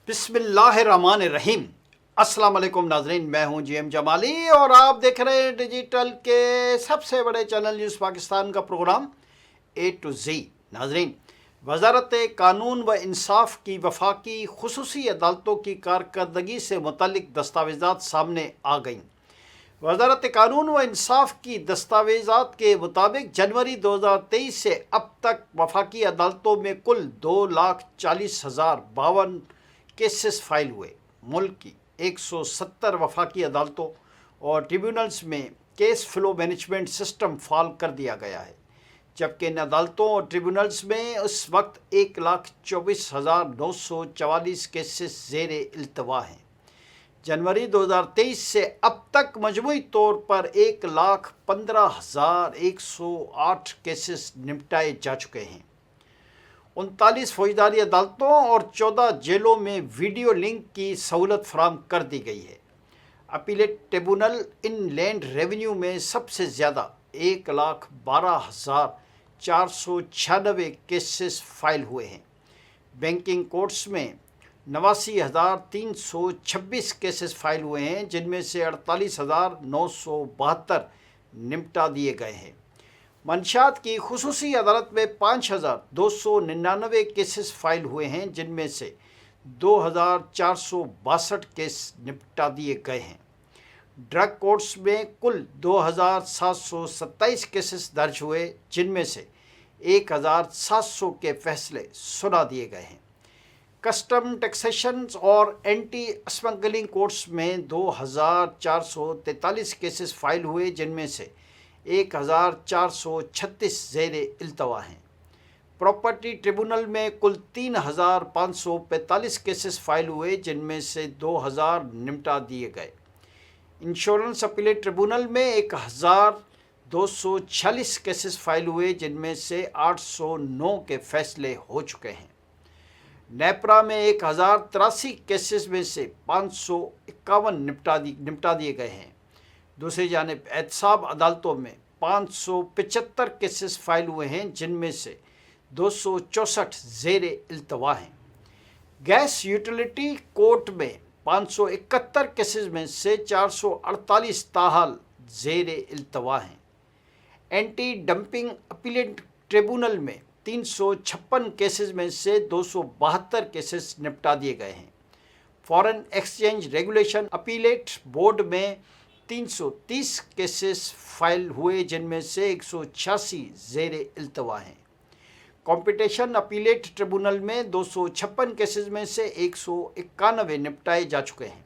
بسم اللہ الرحمن الرحیم۔ السلام علیکم ناظرین، میں ہوں جی ایم جمالی اور آپ دیکھ رہے ہیں ڈیجیٹل کے سب سے بڑے چینل نیوز پاکستان کا پروگرام اے ٹو زی۔ ناظرین، وزارت قانون و انصاف کی وفاقی خصوصی عدالتوں کی کارکردگی سے متعلق دستاویزات سامنے آ گئیں۔ وزارت قانون و انصاف کی دستاویزات کے مطابق جنوری 2023 سے اب تک وفاقی عدالتوں میں کل 2,40,052 کیسز فائل ہوئے۔ ملک کی 170 وفاقی عدالتوں اور ٹریبیونلز میں کیس فلو مینجمنٹ سسٹم فعال کر دیا گیا ہے، جبکہ ان عدالتوں اور ٹریبیونلز میں اس وقت 1,24,944 کیسز زیر التوا ہیں۔ جنوری 2023 سے اب تک مجموعی طور پر 1,15,108 کیسز نمٹائے جا چکے ہیں۔ 39 فوجداری عدالتوں اور 14 جیلوں میں ویڈیو لنک کی سہولت فراہم کر دی گئی ہے۔ اپیلیٹ ٹریبونل ان لینڈ ریونیو میں سب سے زیادہ 1,12,496 کیسز فائل ہوئے ہیں۔ بینکنگ کورٹس میں 89,326 کیسز فائل ہوئے ہیں، جن میں سے 48,972 نمٹا دیے گئے ہیں۔ منشیات کی خصوصی عدالت میں 5,299 کیسز فائل ہوئے ہیں، جن میں سے 2,462 کیس نمٹا دیے گئے ہیں۔ ڈرگ کورٹس میں کل 2,727 کیسز درج ہوئے، جن میں سے 1,700 کے فیصلے سنا دیے گئے ہیں۔ کسٹم ٹیکسیشن اور اینٹی اسمگلنگ کورٹس میں 2,443 کیسز فائل ہوئے، جن میں سے 1,436 زیر التوا ہیں۔ پراپرٹی ٹریبونل میں کل 3,545 کیسز فائل ہوئے، جن میں سے 2,000 نمٹا دیے گئے۔ انشورنس اپیلیٹ ٹریبونل میں 1,246 کیسز فائل ہوئے، جن میں سے 809 کے فیصلے ہو چکے ہیں۔ نیپرا میں 1,083 کیسز میں سے 551 نمٹا دیے گئے ہیں۔ دوسری جانب احتساب عدالتوں میں 575 کیسز فائل ہوئے ہیں، جن میں سے 264 زیر التوا ہیں۔ گیس یوٹیلیٹی کورٹ میں 571 کیسز میں سے 448 تاحال زیر التوا ہیں۔ اینٹی ڈمپنگ اپیلیٹ ٹریبونل میں 356 کیسز میں سے 272 کیسز نمٹا دیے گئے ہیں۔ Foreign exchange regulation appellate board میں 330 کیسز فائل ہوئے، جن میں سے 186 زیر التوا ہیں۔ کمپٹیشن اپیلیٹ ٹریبونل میں 256 کیسز میں سے 191 نمٹائے جا چکے ہیں۔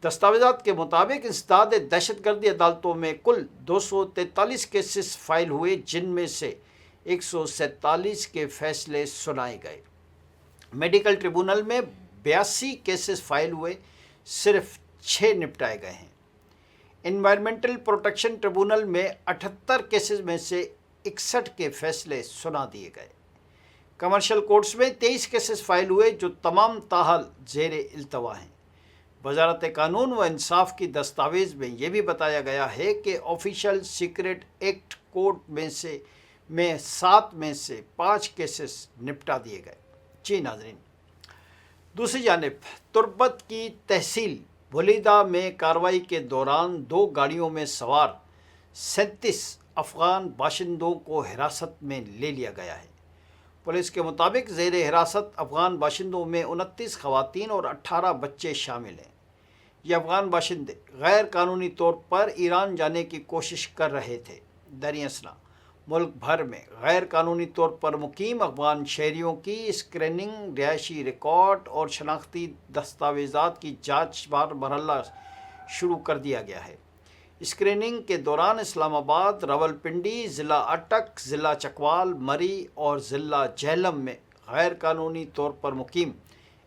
دستاویزات کے مطابق انسداد دہشت گردی عدالتوں میں کل 243 کیسز فائل ہوئے، جن میں سے 147 کے فیصلے سنائے گئے۔ میڈیکل ٹریبونل میں 82 کیسز فائل ہوئے، صرف 6 نمٹائے گئے ہیں۔ انوائرمنٹل پروٹیکشن ٹریبونل میں 78 کیسز میں سے 61 کے فیصلے سنا دیے گئے۔ کمرشل کورٹس میں 23 کیسز فائل ہوئے، جو تمام تاحال زیر التوا ہیں۔ وزارت قانون و انصاف کی دستاویز میں یہ بھی بتایا گیا ہے کہ آفیشل سیکریٹ ایکٹ کوڈ میں 7 میں سے 5 کیسز نمٹا دیے گئے۔ جی ناظرین، دوسری جانب تربت کی تحصیل ولیدہ میں کارروائی کے دوران 2 گاڑیوں میں سوار 37 افغان باشندوں کو حراست میں لے لیا گیا ہے۔ پولیس کے مطابق زیر حراست افغان باشندوں میں 29 خواتین اور 18 بچے شامل ہیں۔ یہ افغان باشندے غیر قانونی طور پر ایران جانے کی کوشش کر رہے تھے۔ دریں اثنا ملک بھر میں غیر قانونی طور پر مقیم افغان شہریوں کی اسکریننگ، رہائشی ریکارڈ اور شناختی دستاویزات کی جانچ بار مرحلہ شروع کر دیا گیا ہے۔ اسکریننگ کے دوران اسلام آباد، راولپنڈی، ضلع اٹک، ضلع چکوال، مری اور ضلع جہلم میں غیر قانونی طور پر مقیم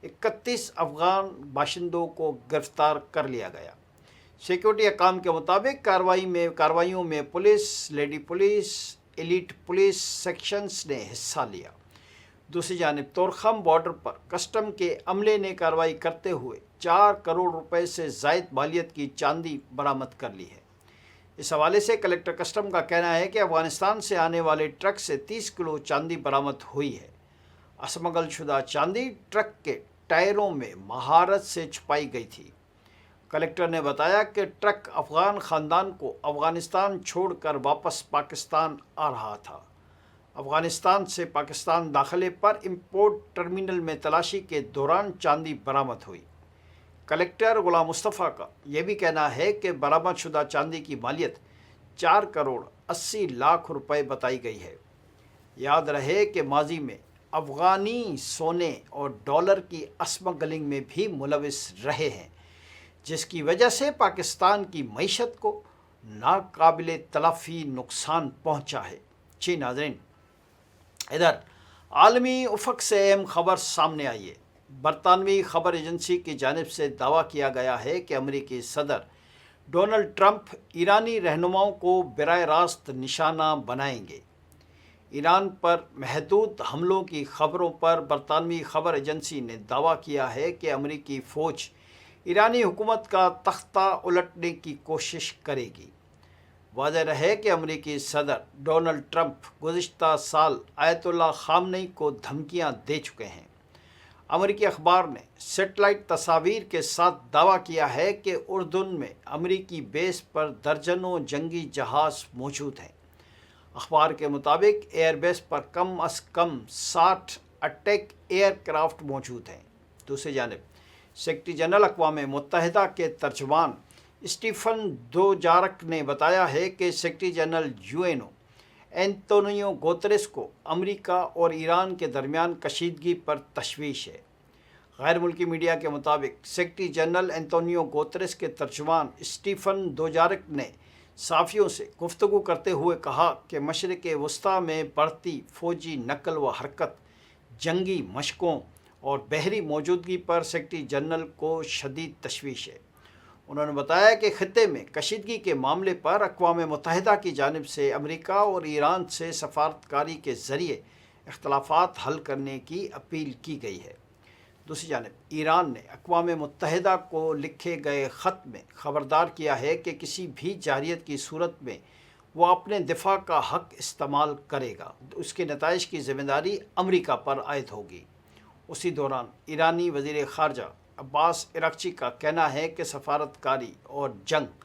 31 افغان باشندوں کو گرفتار کر لیا گیا۔ سیکورٹی حکام کے مطابق کارروائیوں میں police, lady police, elite police sections نے حصہ لیا۔ دوسری جانب تورخم بارڈر پر کسٹم کے عملے نے کارروائی کرتے ہوئے 4 کروڑ روپے سے زائد مالیت کی چاندی برآمد کر لی ہے۔ اس حوالے سے کلکٹر کسٹم کا کہنا ہے کہ افغانستان سے آنے والے ٹرک سے 30 کلو چاندی برآمد ہوئی ہے۔ اسمگل شدہ چاندی ٹرک کے ٹائروں میں مہارت سے چھپائی گئی تھی۔ کلیکٹر نے بتایا کہ ٹرک افغان خاندان کو افغانستان چھوڑ کر واپس پاکستان آ رہا تھا۔ افغانستان سے پاکستان داخلے پر امپورٹ ٹرمینل میں تلاشی کے دوران چاندی برآمد ہوئی۔ کلیکٹر غلام مصطفیٰ کا یہ بھی کہنا ہے کہ برآمد شدہ چاندی کی مالیت 4 کروڑ 80 لاکھ روپے بتائی گئی ہے۔ یاد رہے کہ ماضی میں افغانی سونے اور ڈالر کی اسمگلنگ میں بھی ملوث رہے ہیں، جس کی وجہ سے پاکستان کی معیشت کو ناقابل تلافی نقصان پہنچا ہے۔ جی ناظرین، ادھر عالمی افق سے اہم خبر سامنے آئی ہے۔ برطانوی خبر ایجنسی کی جانب سے دعویٰ کیا گیا ہے کہ امریکی صدر ڈونلڈ ٹرمپ ایرانی رہنماؤں کو براہ راست نشانہ بنائیں گے۔ ایران پر محدود حملوں کی خبروں پر برطانوی خبر ایجنسی نے دعویٰ کیا ہے کہ امریکی فوج ایرانی حکومت کا تختہ الٹنے کی کوشش کرے گی۔ واضح رہے کہ امریکی صدر ڈونلڈ ٹرمپ گزشتہ سال آیت اللہ خامنئی کو دھمکیاں دے چکے ہیں۔ امریکی اخبار نے سیٹلائٹ تصاویر کے ساتھ دعویٰ کیا ہے کہ اردن میں امریکی بیس پر درجنوں جنگی جہاز موجود ہیں۔ اخبار کے مطابق ایئر بیس پر کم از کم 60 اٹیک ایئر کرافٹ موجود ہیں۔ دوسری جانب سیکرٹری جنرل اقوام متحدہ کے ترجمان اسٹیفن دوجارک نے بتایا ہے کہ secretary general UNO Antonio Guterres کو امریکہ اور ایران کے درمیان کشیدگی پر تشویش ہے۔ غیر ملکی میڈیا کے مطابق سیکرٹری جنرل اینٹونیو گوتریس کے ترجمان اسٹیفن دوجارک نے صحافیوں سے گفتگو کرتے ہوئے کہا کہ مشرق وسطیٰ میں بڑھتی فوجی نقل و حرکت، جنگی مشقوں اور بحری موجودگی پر سیکرٹری جنرل کو شدید تشویش ہے۔ انہوں نے بتایا کہ خطے میں کشیدگی کے معاملے پر اقوام متحدہ کی جانب سے امریکہ اور ایران سے سفارتکاری کے ذریعے اختلافات حل کرنے کی اپیل کی گئی ہے۔ دوسری جانب ایران نے اقوام متحدہ کو لکھے گئے خط میں خبردار کیا ہے کہ کسی بھی جارحیت کی صورت میں وہ اپنے دفاع کا حق استعمال کرے گا، اس کے نتائج کی ذمہ داری امریکہ پر عائد ہوگی۔ اسی دوران ایرانی وزیر خارجہ عباس عراقچی کا کہنا ہے کہ سفارتکاری اور جنگ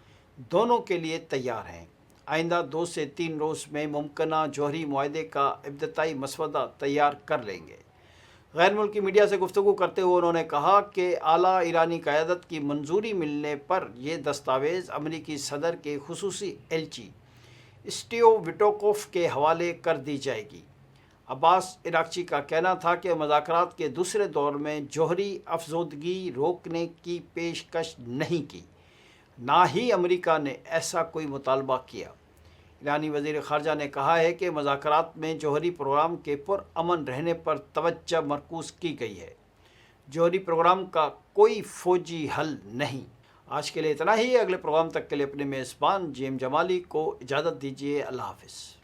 دونوں کے لیے تیار ہیں۔ آئندہ 2 سے 3 روز میں ممکنہ جوہری معاہدے کا ابتدائی مسودہ تیار کر لیں گے۔ غیر ملکی میڈیا سے گفتگو کرتے ہوئے انہوں نے کہا کہ اعلیٰ ایرانی قیادت کی منظوری ملنے پر یہ دستاویز امریکی صدر کے خصوصی ایلچی اسٹیو وٹوکوف کے حوالے کر دی جائے گی۔ عباس عراقچی کا کہنا تھا کہ مذاکرات کے دوسرے دور میں جوہری افزودگی روکنے کی پیشکش نہیں کی، نہ ہی امریکہ نے ایسا کوئی مطالبہ کیا۔ ایرانی وزیر خارجہ نے کہا ہے کہ مذاکرات میں جوہری پروگرام کے پرامن رہنے پر توجہ مرکوز کی گئی ہے۔ جوہری پروگرام کا کوئی فوجی حل نہیں۔ آج کے لیے اتنا ہی۔ اگلے پروگرام تک کے لیے اپنے میزبان جیم جمالی کو اجازت دیجیے۔ اللہ حافظ۔